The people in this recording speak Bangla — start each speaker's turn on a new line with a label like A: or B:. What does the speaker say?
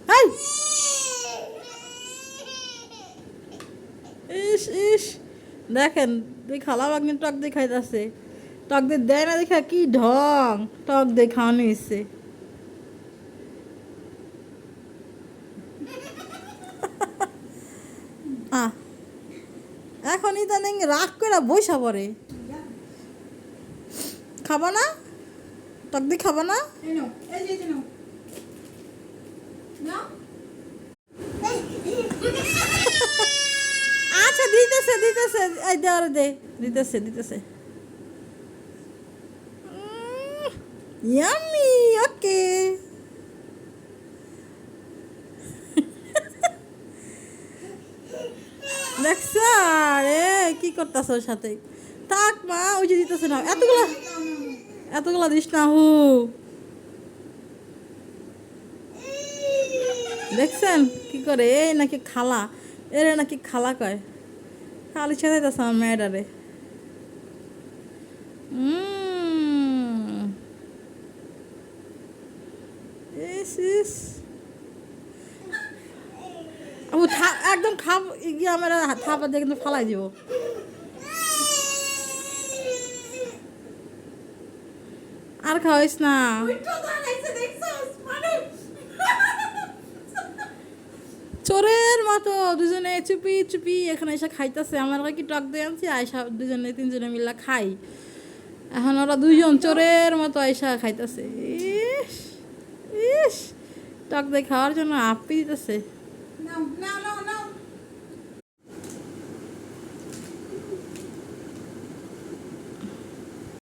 A: হাই ইস ইস দেখেন তুই খালা বাগনি টক দিয়ে খাইতেছে টক দিয়ে দেয় না দেখা কি ঢং টক দিয়ে খাওয়ানো ইচ্ছে আহ এখন ইদানিং রাগ করে বইসা পড়ে খাবা না টক দিয়ে খাবা না আচ্ছা দিতেছে দিতেছে এই দে আরে দে দিতেছে দিতেছে ইয়ামি ওকে দেখছ রে কি করতেছ ওর সাথে থাক মা ওই যে দিতেছে না এতগুলা এতগুলা দিস না হু দেখছেন কি করে এই নাকি খালা এরে নাকি খালা কয় খালির সাথে তো আমার মেয়েটারে ইস ইস একদম খাব গিয়ে আমার থাপা দিয়ে কিন্তু ফালাই দিব আর খাওয়াইস না চোরের মতো দুজনে চুপি চুপি এখানে এসে খাইতেছে আমার কি টক দিয়ে আনছি আয়সা দুজনে তিনজনে মিলা খাই এখন ওরা দুজন চোরের মতো আয়সা খাইতেছে ইস ইস টক দিয়ে খাওয়ার জন্য আপি দিতেছে